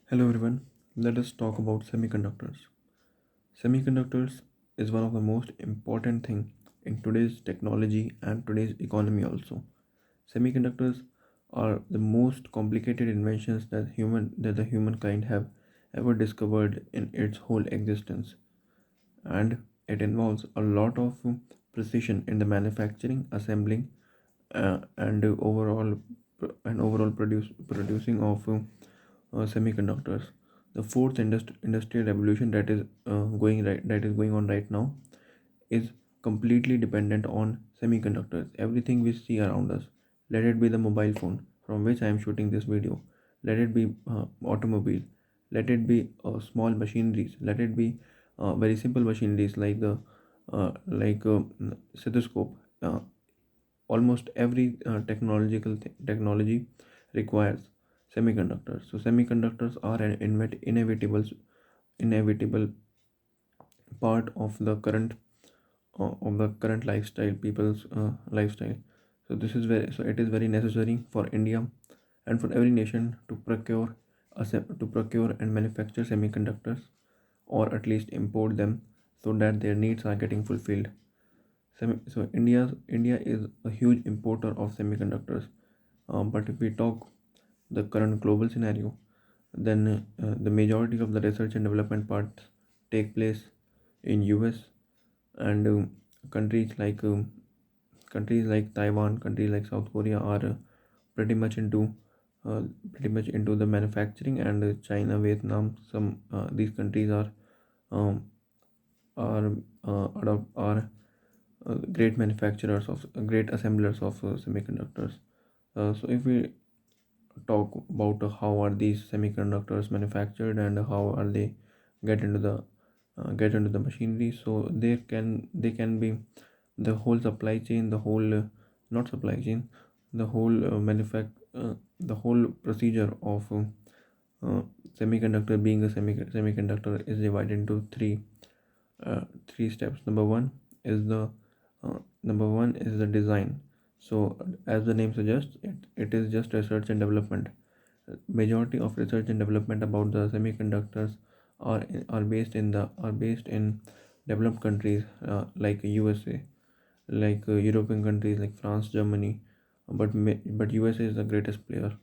Hello everyone, let us talk about semiconductors. Semiconductors is one of the most important thing in today's technology and today's economy also. Semiconductors are the most complicated inventions that the humankind have ever discovered in its whole existence, and it involves a lot of precision in the manufacturing, assembling, and overall producing of semiconductors. The fourth industrial revolution that is going on right now is completely dependent on semiconductors. Everything we see around us, let it be the mobile phone from which I am shooting this video, let it be automobile, let it be small machineries, let it be very simple machineries like the stethoscope. Almost every technology requires semiconductors. So semiconductors are an inevitable part of the current lifestyle, people's lifestyle. So it is very necessary for India and for every nation to procure and manufacture semiconductors, or at least import them, so that their needs are getting fulfilled. India is a huge importer of semiconductors. But if we talk the current global scenario, then the majority of the research and development parts take place in US, and countries like countries like Taiwan, countries like South Korea are pretty much into uh, pretty much into the manufacturing, and China, Vietnam, some these countries um, are great manufacturers of great assemblers of semiconductors. So if we talk about how are these semiconductors manufactured and how are they get into the get into the machinery, so they can be the whole supply chain, the whole not supply chain, the whole the whole procedure of uh, semiconductor. Being a semiconductor is divided into three steps. Number one is the design. So as the name suggests, it is just research and development. Majority of research and development about the semiconductors are based in developed countries, like USA, like European countries like France, Germany. But USA is the greatest player,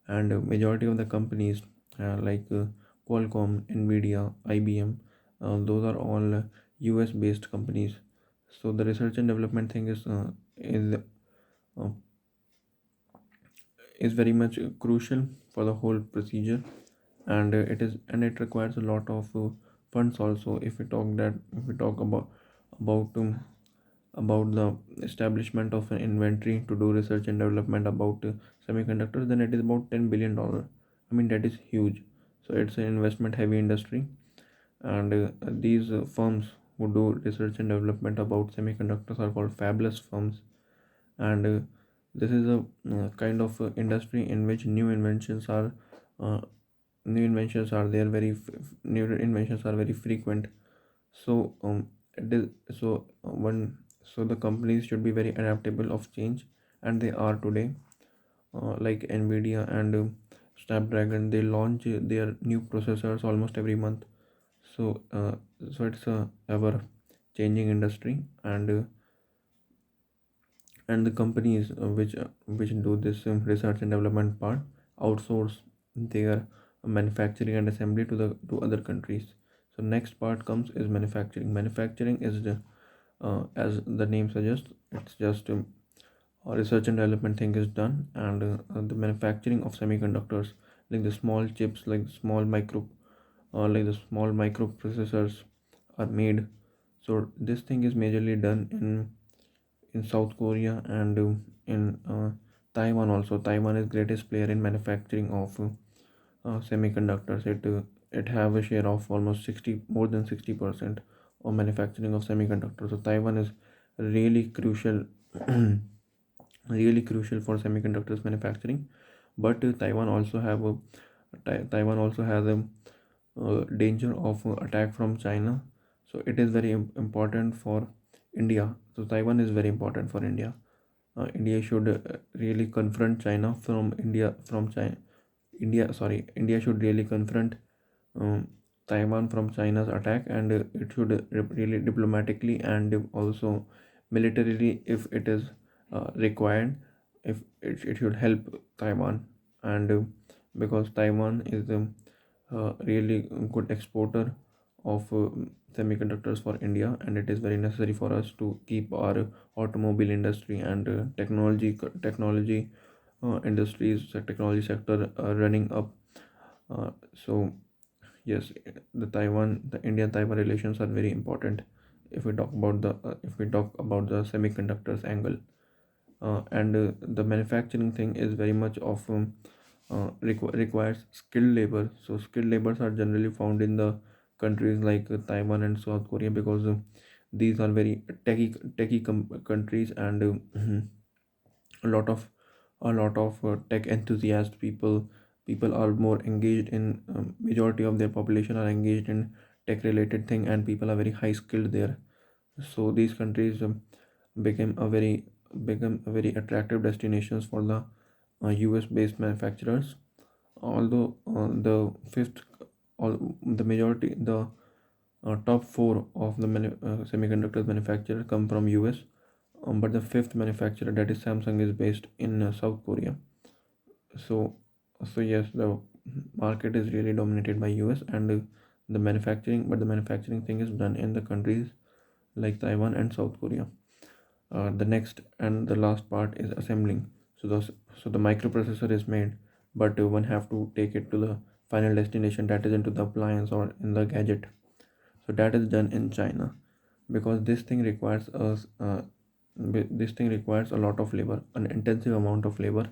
and majority of the companies like Qualcomm, Nvidia, IBM, those are all US based companies. So the research and development thing uh, is very much crucial for the whole procedure, and it requires a lot of funds also. If we talk about the establishment of an inventory to do research and development about semiconductors, then it is about $10 billion. I mean, that is huge. So it's an investment heavy industry, and these firms who do research and development about semiconductors are called fabless firms. And this is a kind of industry in which uh, new inventions are there very new inventions are very frequent. So it is so one so the companies should be very adaptable of change, and they are today. Like Nvidia and Snapdragon, they launch their new processors almost every month. So uh, so it's a ever changing industry, and the companies which do this research and development part outsource their manufacturing and assembly to other countries. So next part comes is manufacturing is as the name suggests, it's just research and development thing is done, and the manufacturing of semiconductors, like the small chips, like the small microprocessors are made. So this thing is majorly done in South Korea, and in Taiwan also. Taiwan is greatest player in manufacturing of semiconductors. It have a share of almost 60 more than 60% of manufacturing of semiconductors. So Taiwan is really crucial, really crucial for semiconductors manufacturing. But Taiwan also has a danger of attack from China. So it is very important for India. So Taiwan is very important for India. India should really confront China from China. India should really confront um, Taiwan from China's attack, and it should really diplomatically and also militarily, if it is required, if it should help Taiwan, and because Taiwan is a really good exporter of semiconductors for India, and it is very necessary for us to keep our automobile industry and technology industries, technology sector running up. So yes, the Indian-Taiwan relations are very important. If we talk about the semiconductors angle, and the manufacturing thing is very much of requires skilled labor. So skilled labors are generally found in the countries like Taiwan and South Korea, because these are very countries, and a lot of tech enthusiast people are more engaged in, majority of their population are engaged in tech related thing, and people are very high skilled there. So these countries became a very become a very attractive destinations for the US based manufacturers. Although the fifth all the majority the top four of the semiconductors manufacturer come from US, but the fifth manufacturer, that is Samsung, is based in South Korea. So, yes, the market is really dominated by US, and the manufacturing thing is done in the countries like Taiwan and South Korea. The next and the last part is assembling. So the microprocessor is made, but one have to take it to the final destination, that is into the appliance or in the gadget. So that is done in China, because this thing requires a lot of labor, an intensive amount of labor,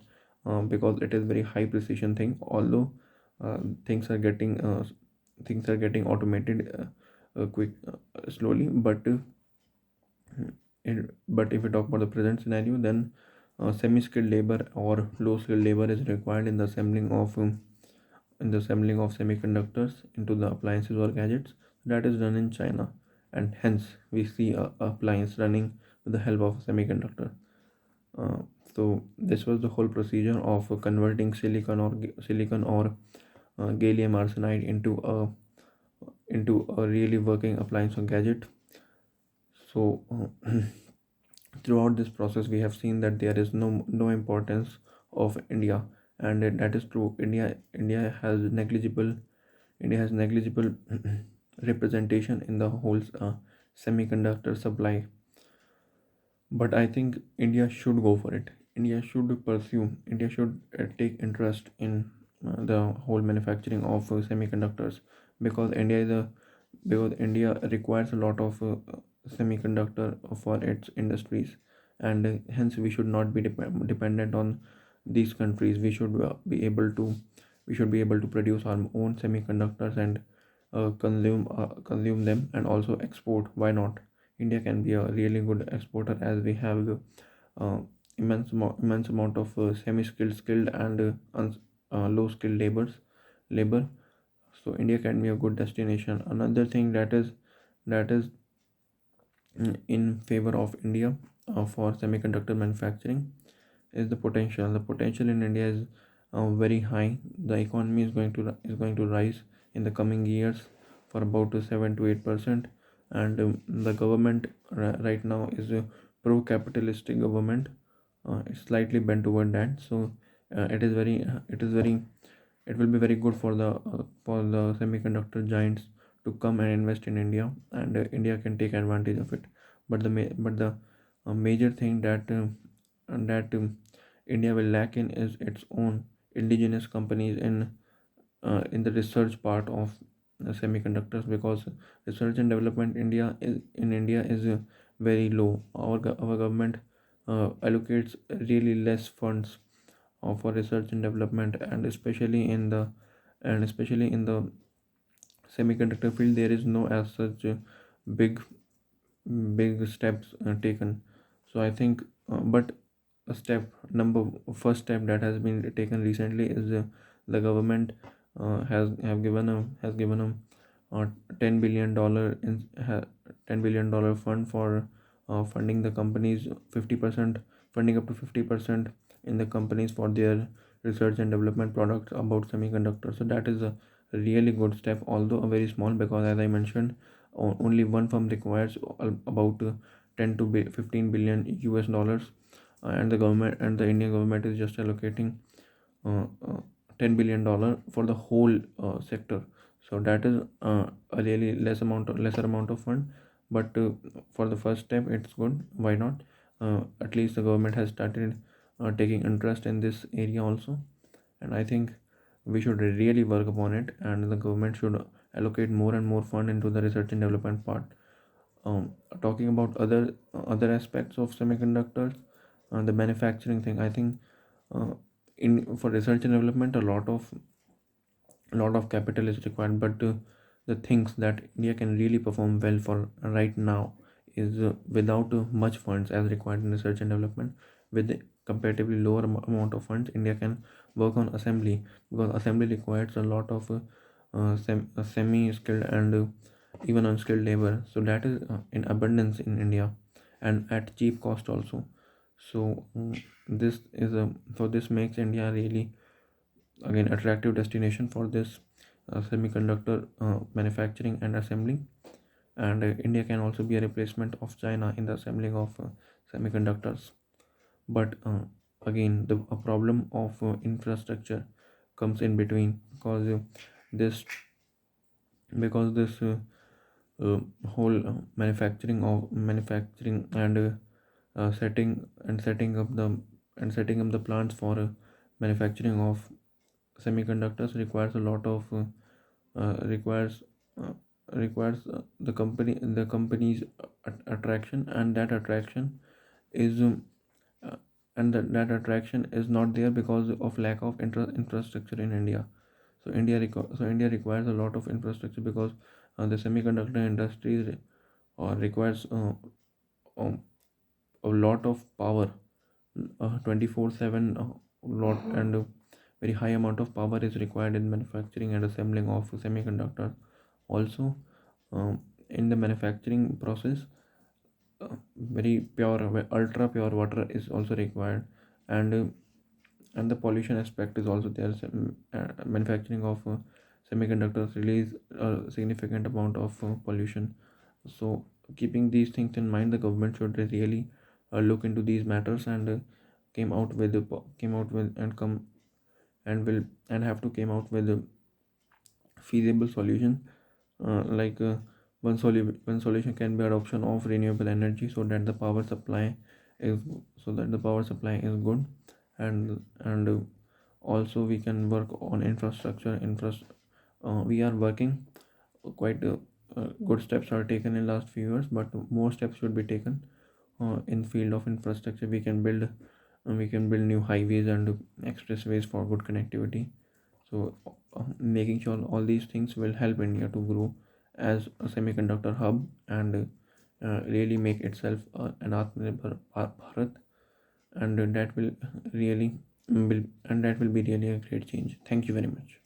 because it is very high precision thing. Although uh, things are getting uh, things are getting automated quick slowly, but if we talk about the present scenario, then semi-skilled labor or low-skilled labor is required in the assembling of semiconductors into the appliances or gadgets. That is done in China, and hence we see a appliance running with the help of a semiconductor. Uh, so this was the whole procedure of converting silicon or gallium arsenide into a really working appliance or gadget. So throughout this process, we have seen that there is no importance of India, and that is true. India has negligible representation in the whole semiconductor supply. But I think India should go for it. India should take interest in the whole manufacturing of semiconductors, because India requires a lot of semiconductor for its industries, and hence we should not be dependent on these countries. We should be able to produce our own semiconductors and consume them, and also export. Why not? India can be a really good exporter, as we have uh, immense amount of semi-skilled, skilled, and low skilled labor. So India can be a good destination. Another thing that is in favor of India for semiconductor manufacturing is the potential. The potential in India is very high. The economy is going to rise in the coming years for about 7 to 8%, and the government right now is a pro-capitalistic government. It's slightly bent toward that. So it is very it will be very good for the semiconductor giants to come and invest in India, and India can take advantage of it. But the major thing that India will lack in is its own indigenous companies in the research part of semiconductors, because research and development India is very low. Our government allocates really less funds for research and development, and especially in the semiconductor field, there is no as such big big steps taken. So I think, but a step number first step that has been taken recently is the government has given a $10 billion $10 billion fund for funding the companies 50%, funding up to 50% in the companies for their research and development products about semiconductors. So that is a really good step, although a very small, because as I mentioned, only one firm requires about 10 to 15 billion US dollars, and the government and the Indian government is just allocating uh, uh, $10 billion for the whole sector. So that is a really lesser amount of fund, but for the first step it's good. Why not? At least the government has started taking interest in this area also, and I think we should really work upon it, and the government should allocate more and more fund into the research and development part. Talking about other aspects of semiconductors, the manufacturing thing, I think uh, in for research and development a lot of capital is required, but the things that India can really perform well for right now is without much funds as required in research and development. With comparatively lower amount of funds, India can work on assembly, because assembly requires a lot of semi-skilled and even unskilled labor, so that is in abundance in India and at cheap cost also. So this is a so this makes India really again attractive destination for this semiconductor manufacturing and assembly. And India can also be a replacement of China in the assembling of semiconductors. But again, the a problem of infrastructure comes in between, this because this whole manufacturing and setting up the plants for manufacturing of semiconductors requires a lot of requires uh, the company's attraction, and that attraction is uh, that attraction is not there because of lack of infrastructure in India. So India requires a lot of infrastructure, because the semiconductor industry requires um, a lot of power, 24/7 lot, and very high amount of power is required in manufacturing and assembling of semiconductors. Also, in the manufacturing process, very pure ultra pure water is also required, and and the pollution aspect is also there. Manufacturing of semiconductors release a significant amount of pollution. So keeping these things in mind, the government should really look into these matters, and came out with and come and will and have to came out with a feasible solution. One solution can be adoption of renewable energy, so that the power supply is good. And also we can work on we are working quite good steps are taken in last few years, but more steps should be taken in field of infrastructure. We can build new highways and expressways for good connectivity. So making sure all these things will help India to grow as a semiconductor hub, and really make itself an Atmanirbhar Bharat, and that will really will and that will be really a great change. Thank you very much.